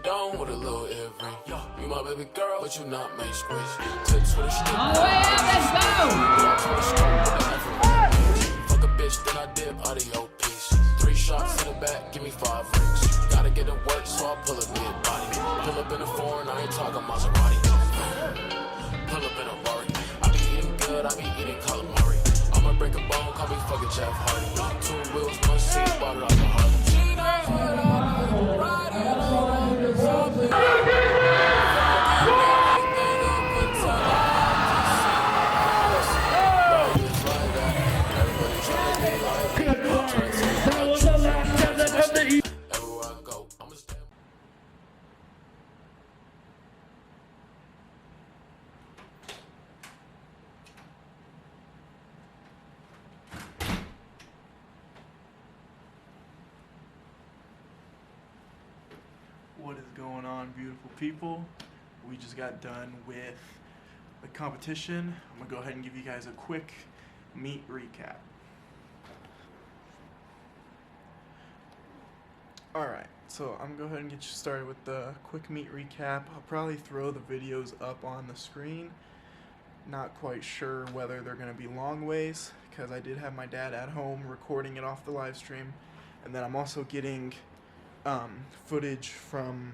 down with a little every. You my baby girl, but you not main squish. Tips with a stick. On the way out, let's go! Fuck a bitch, then I dip audio piece. 3 shots in the back, give me 5 rings. Gotta get to work, so I pull up mid body. Pull up in a foreign, I ain't talking Maserati. Pull up in a Rari. I be eating good, I be eating calamari. I'ma break a bone, call me fucking Jeff Hardy. 2 wheels, 1 seat, water out the Harlem. What is going on, beautiful people? We just got done with the competition. I'm gonna go ahead and give you guys a quick meet recap. Alright, so I'm gonna go ahead and get you started with the quick meet recap. I'll probably throw the videos up on the screen. Not quite sure whether they're gonna be long ways, because I did have my dad at home recording it off the live stream. And then I'm also getting footage from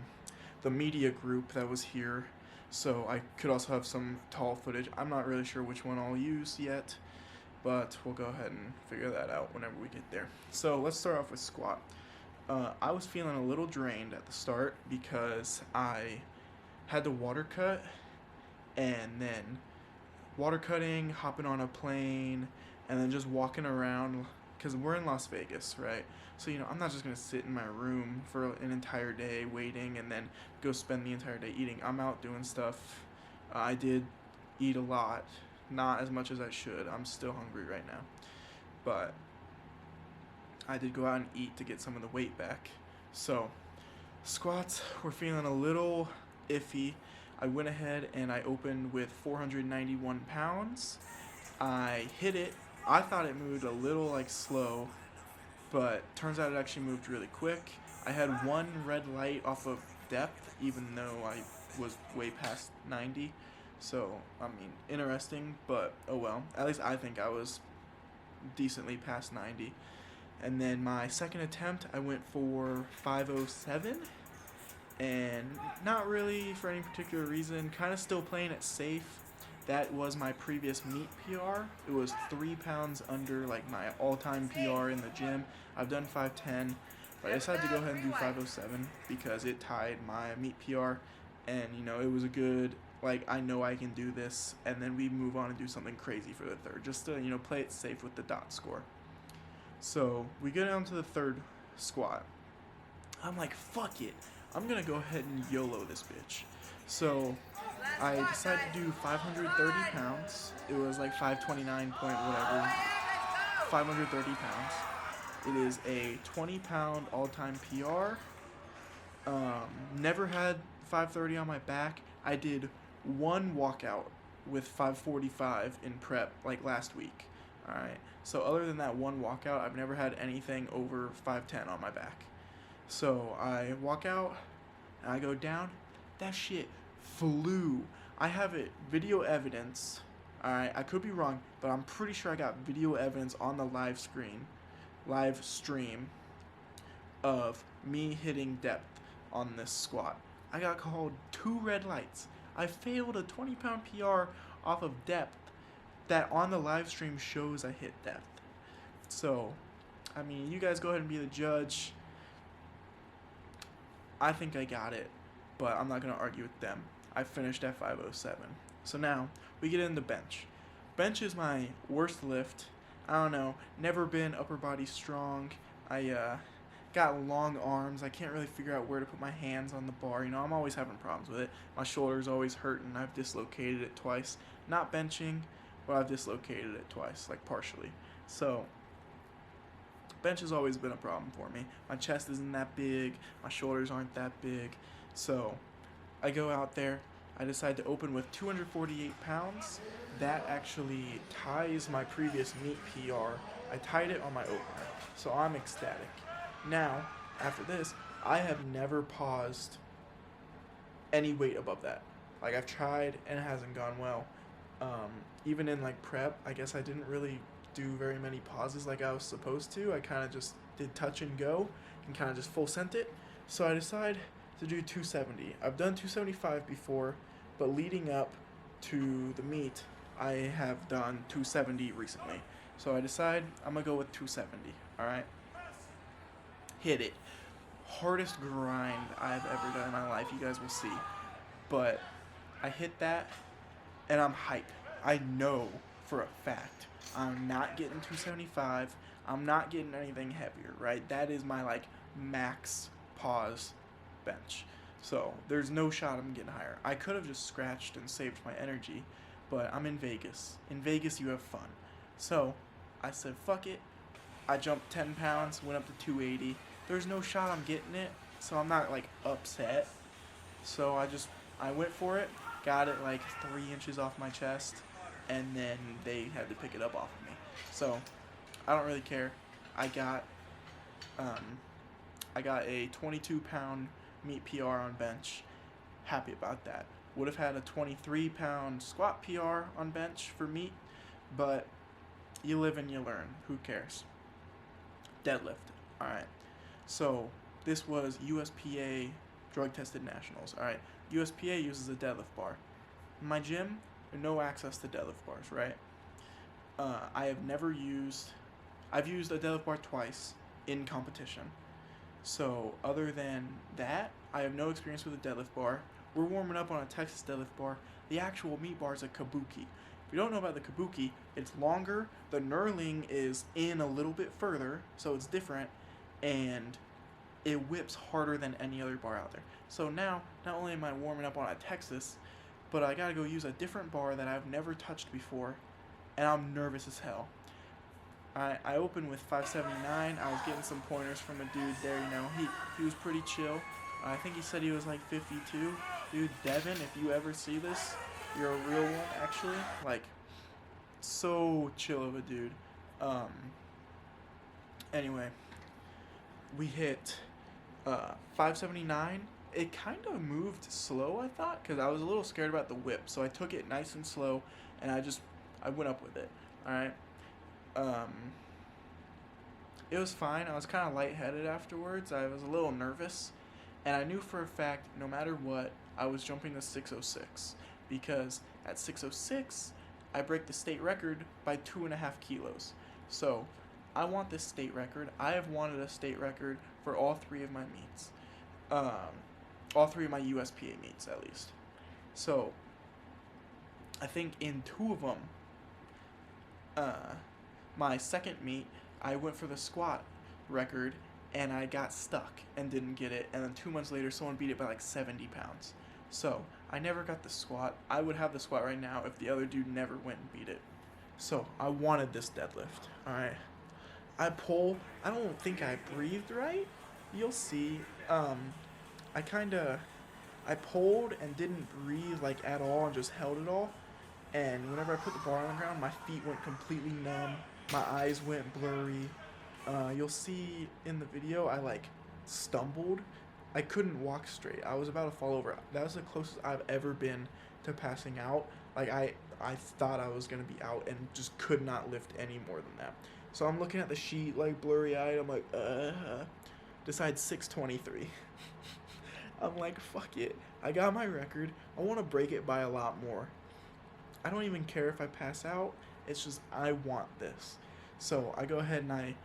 the media group that was here, so I could also have some tall footage. I'm not really sure which one I'll use yet, but we'll go ahead and figure that out whenever we get there. So let's start off with squat. I was feeling a little drained at the start because I had to water cut, and then water cutting, hopping on a plane, and then just walking around, because we're in Las Vegas, right? So, you know, I'm not just going to sit in my room for an entire day waiting and then go spend the entire day eating. I'm out doing stuff. I did eat a lot, not as much as I should. I'm still hungry right now. But I did go out and eat to get some of the weight back. So, squats were feeling a little iffy. I went ahead and I opened with 491 pounds. I hit it. I thought it moved a little slow, but turns out it actually moved really quick. I had 1 red light off of depth, even though I was way past 90. So, I mean, interesting, but oh well. At least I think I was decently past 90. And then my second attempt, I went for 507. And not really for any particular reason, kind of still playing it safe. That was my previous meet PR. It was 3 pounds under my all-time PR in the gym. I've done 510, but I decided to go ahead and do 507 because it tied my meet PR, and you know, it was a good, I know I can do this, and then we move on and do something crazy for the third, just to, you know, play it safe with the dot score. So we get down to the third squat. I'm like, fuck it. I'm gonna go ahead and YOLO this bitch. So I decided to do 530 pounds. It was 529 point whatever. 530 pounds. It is a 20-pound all-time PR. Never had 530 on my back. I did 1 walkout with 545 in prep last week. Alright. So other than that 1 walkout, I've never had anything over 510 on my back. So I walk out and I go down. That shit flew. I have it video evidence. Alright, I could be wrong, but I'm pretty sure I got video evidence on the live stream of me hitting depth on this squat. I got called 2 red lights. I failed a 20-pound PR off of depth that on the live stream shows I hit depth. So, I mean, you guys go ahead and be the judge. I think I got it, but I'm not going to argue with them. I finished at 507. So now, we get into bench. Bench is my worst lift. I don't know, never been upper body strong. I got long arms. I can't really figure out where to put my hands on the bar. You know, I'm always having problems with it. My shoulder's always hurting. I've dislocated it twice. Not benching, but I've dislocated it twice, partially. So, bench has always been a problem for me. My chest isn't that big. My shoulders aren't that big. So, I go out there. I decide to open with 248 pounds. That actually ties my previous meet PR. I tied it on my opener, so I'm ecstatic. Now, after this, I have never paused any weight above that. Like I've tried and it hasn't gone well. Even in like prep, I guess I didn't really do very many pauses like I was supposed to. I kind of just did touch and go and kind of just full sent it. So I decided to do 270. I've done 275 before, but leading up to the meet, I have done 270 recently. So I decide I'm gonna go with 270. All right, hit it. Hardest grind I've ever done in my life. You guys will see, but I hit that, and I'm hype. I know for a fact I'm not getting 275. I'm not getting anything heavier, right? That is my like max pause bench. So there's no shot I'm getting higher. I could have just scratched and saved my energy, but I'm in Vegas. In Vegas, you have fun. So I said, fuck it. I jumped 10 pounds, went up to 280. There's no shot I'm getting it, so I'm not like upset. So I went for it, got it like 3 inches off my chest, and then they had to pick it up off of me. So I don't really care. I got a 22-pound meet PR on bench. Happy about that. Would have had a 23-pound squat PR on bench for meet, but you live and you learn. Who cares? Deadlift. All right. So this was USPA drug tested nationals. All right. USPA uses a deadlift bar. In my gym, no access to deadlift bars, right? I've used a deadlift bar twice in competition. So other than that, I have no experience with a deadlift bar. We're warming up on a Texas deadlift bar. The actual meat bar is a Kabuki. If you don't know about the Kabuki, it's longer. The knurling is in a little bit further, so it's different, and it whips harder than any other bar out there. So now, not only am I warming up on a Texas, but I gotta go use a different bar that I've never touched before, and I'm nervous as hell. I opened with 579. I was getting some pointers from a dude there, you know. He was pretty chill. I think he said he was like 52. Dude, Devin, if you ever see this, you're a real one, actually. Like, so chill of a dude. Anyway, we hit 579. It kind of moved slow, I thought, because I was a little scared about the whip. So I took it nice and slow, and I went up with it. All right. It was fine. I was kind of lightheaded afterwards. I was a little nervous, and I knew for a fact, no matter what, I was jumping the 606, because at 606, I break the state record by 2.5 kilos. So I want this state record. I have wanted a state record for all 3 of my meets. All 3 of my USPA meets, at least. So I think in 2 of them, my second meet, I went for the squat record, and I got stuck and didn't get it, and then 2 months later, someone beat it by like 70 pounds. So I never got the squat. I would have the squat right now if the other dude never went and beat it. So I wanted this deadlift. All right. I don't think I breathed right. You'll see. I pulled and didn't breathe like at all and just held it all. And whenever I put the bar on the ground, my feet went completely numb. My eyes went blurry. You'll see in the video, I like stumbled. I couldn't walk straight. I was about to fall over. That was the closest I've ever been to passing out. Like I thought I was gonna be out and just could not lift any more than that. So I'm looking at the sheet like blurry eyed. I'm like, decide 623. I'm like, fuck it. I got my record. I want to break it by a lot more. I don't even care if I pass out. It's just I want this. So I go ahead and I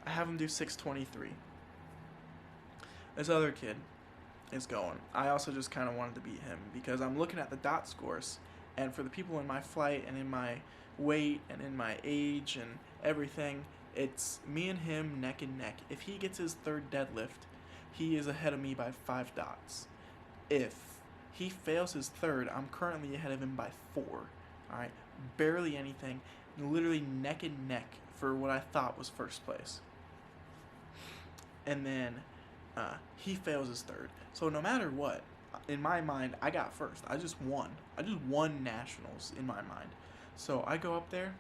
have him do 623. This other kid is going. I also just kind of wanted to beat him because I'm looking at the dot scores, and for the people in my flight and in my weight and in my age and everything, it's me and him neck and neck. If he gets his 3rd deadlift, he is ahead of me by 5 dots. If he fails his 3rd, I'm currently ahead of him by 4. Alright, barely anything, literally neck and neck for what I thought was 1st place. And then he fails his 3rd. So no matter what, in my mind, I got 1st. I just won nationals in my mind. So I go up there,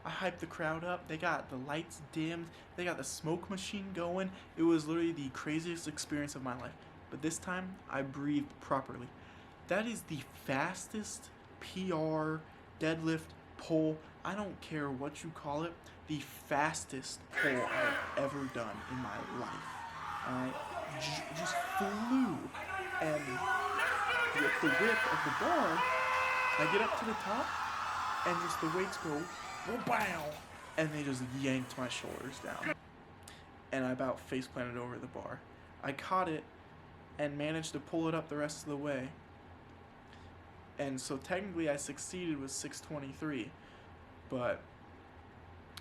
I hype the crowd up. They got the lights dimmed, they got the smoke machine going. It was literally the craziest experience of my life. But this time, I breathed properly. That is the fastest PR deadlift pull. I don't care what you call it. The fastest pull I've ever done in my life. I just flew, and with the width of the bar, I get up to the top, and just the weights go, wow, and they just yanked my shoulders down, and I about face planted over the bar. I caught it and managed to pull it up the rest of the way, and so technically I succeeded with 623, but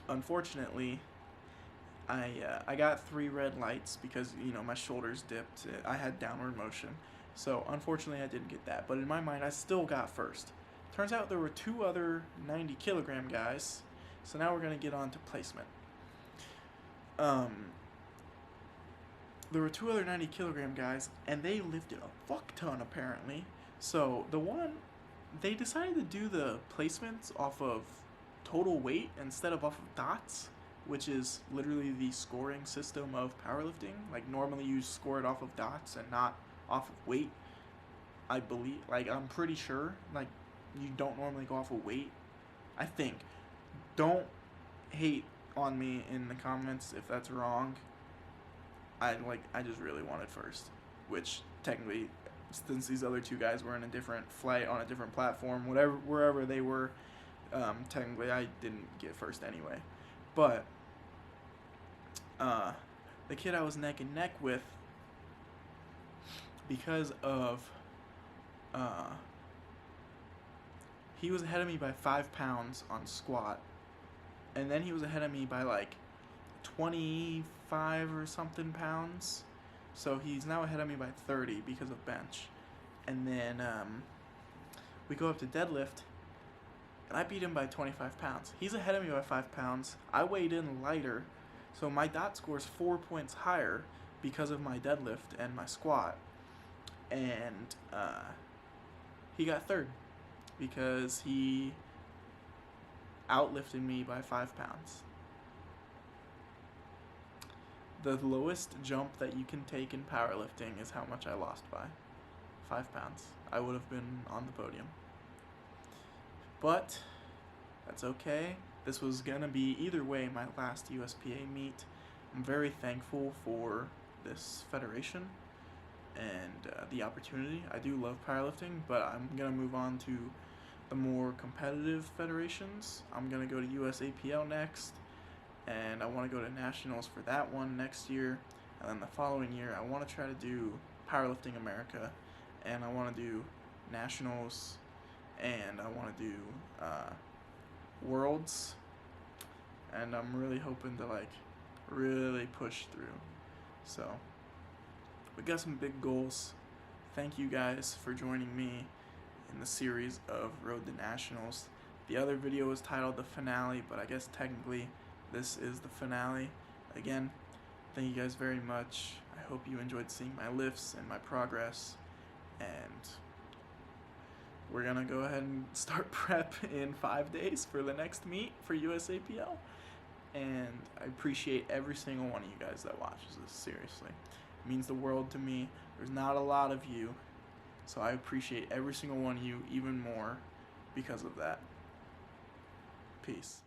unfortunately I got 3 red lights because, you know, my shoulders dipped. I had downward motion. So unfortunately I didn't get that. But in my mind I still got first. Turns out there were 2 other 90 kilogram guys. So now we're going to get on to placement. There were 2 other 90 kilogram guys, and they lifted a fuck ton apparently. So they decided to do the placements off of total weight instead of off of dots, which is literally the scoring system of powerlifting. Like, normally you score it off of dots and not off of weight. I believe, like, I'm pretty sure, like, you don't normally go off of weight, I think. Don't hate on me in the comments if that's wrong. I just really wanted first, which technically, since these other 2 guys were in a different flight on a different platform, wherever they were, technically I didn't get first anyway. But the kid I was neck and neck with, because of he was ahead of me by 5 pounds on squat, and then he was ahead of me by like 25 or something pounds, so he's now ahead of me by 30 because of bench. And then we go up to deadlift, and I beat him by 25 pounds. He's ahead of me by 5 pounds. I weighed in lighter, so my dot score is 4 points higher because of my deadlift and my squat. And he got third because he outlifted me by 5 pounds. The lowest jump that you can take in powerlifting is how much I lost by. 5 pounds. I would have been on the podium. But that's okay. This was gonna be, either way, my last USPA meet. I'm very thankful for this federation and the opportunity. I do love powerlifting, but I'm gonna move on to the more competitive federations. I'm gonna go to USAPL next, and I want to go to nationals for that one next year. And then the following year, I want to try to do Powerlifting America, and I want to do nationals, and I want to do worlds, and I'm really hoping to like really push through. So we got some big goals. Thank you guys for joining me in the series of Road to Nationals. The other video was titled The Finale, but I guess technically this is the finale. Again, thank you guys very much. I hope you enjoyed seeing my lifts and my progress, and we're gonna go ahead and start prep in 5 days for the next meet for USAPL. And I appreciate every single one of you guys that watches this, seriously. It means the world to me. There's not a lot of you, so I appreciate every single one of you even more because of that. Peace.